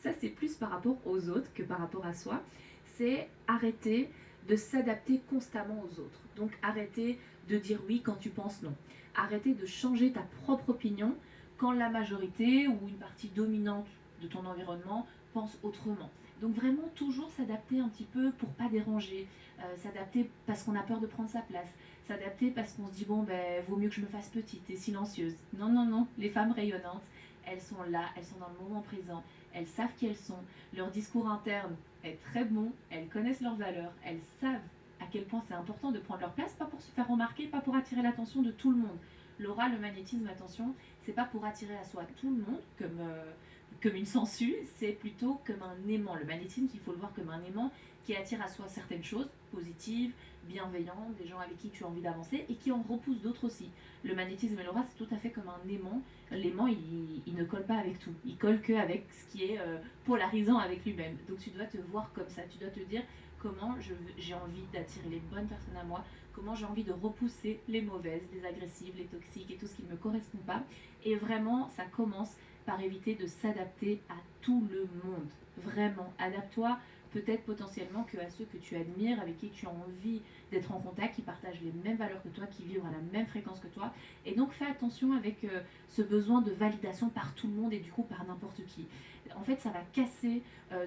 Ça, c'est plus par rapport aux autres que par rapport à soi. C'est arrêter de s'adapter constamment aux autres. Donc arrêter de dire oui quand tu penses non. Arrêter de changer ta propre opinion quand la majorité ou une partie dominante de ton environnement pense autrement. Donc vraiment toujours s'adapter un petit peu pour pas déranger, s'adapter parce qu'on a peur de prendre sa place, s'adapter parce qu'on se dit bon ben vaut mieux que je me fasse petite et silencieuse. Non non non, les femmes rayonnantes, elles sont là, elles sont dans le moment présent, elles savent qui elles sont, leur discours interne est très bon, elles connaissent leurs valeurs, elles savent à quel point c'est important de prendre leur place, pas pour se faire remarquer, pas pour attirer l'attention de tout le monde. L'aura, le magnétisme, attention, c'est pas pour attirer à soi tout le monde comme une sangsue, c'est plutôt comme un aimant. Le magnétisme, il faut le voir comme un aimant qui attire à soi certaines choses positives, bienveillantes, des gens avec qui tu as envie d'avancer et qui en repousse d'autres aussi. Le magnétisme et l'aura, c'est tout à fait comme un aimant. L'aimant, il ne colle pas avec tout. Il colle qu'avec ce qui est polarisant avec lui-même. Donc tu dois te voir comme ça. Tu dois te dire comment j'ai envie d'attirer les bonnes personnes à moi, comment j'ai envie de repousser les mauvaises, les agressives, les toxiques et tout ce qui ne me correspond pas. Et vraiment, ça commence par éviter de s'adapter à tout le monde. Vraiment, adapte-toi peut-être potentiellement qu'à ceux que tu admires, avec qui tu as envie d'être en contact, qui partagent les mêmes valeurs que toi, qui vivent à la même fréquence que toi. Et donc fais attention avec ce besoin de validation par tout le monde et du coup par n'importe qui. En fait, ça va casser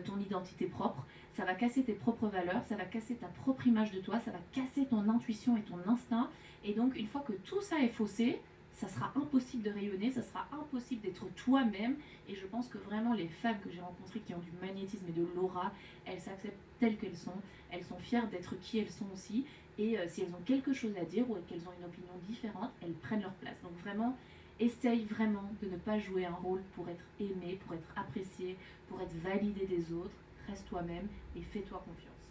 ton identité propre, ça va casser tes propres valeurs, ça va casser ta propre image de toi, ça va casser ton intuition et ton instinct. Et donc une fois que tout ça est faussé, ça sera impossible de rayonner, ça sera impossible d'être toi-même. Et je pense que vraiment les femmes que j'ai rencontrées qui ont du magnétisme et de l'aura, elles s'acceptent telles qu'elles sont fières d'être qui elles sont aussi. Et si elles ont quelque chose à dire ou qu'elles ont une opinion différente, elles prennent leur place. Donc vraiment, essaye vraiment de ne pas jouer un rôle pour être aimé, pour être apprécié, pour être validé des autres. Reste toi-même et fais-toi confiance.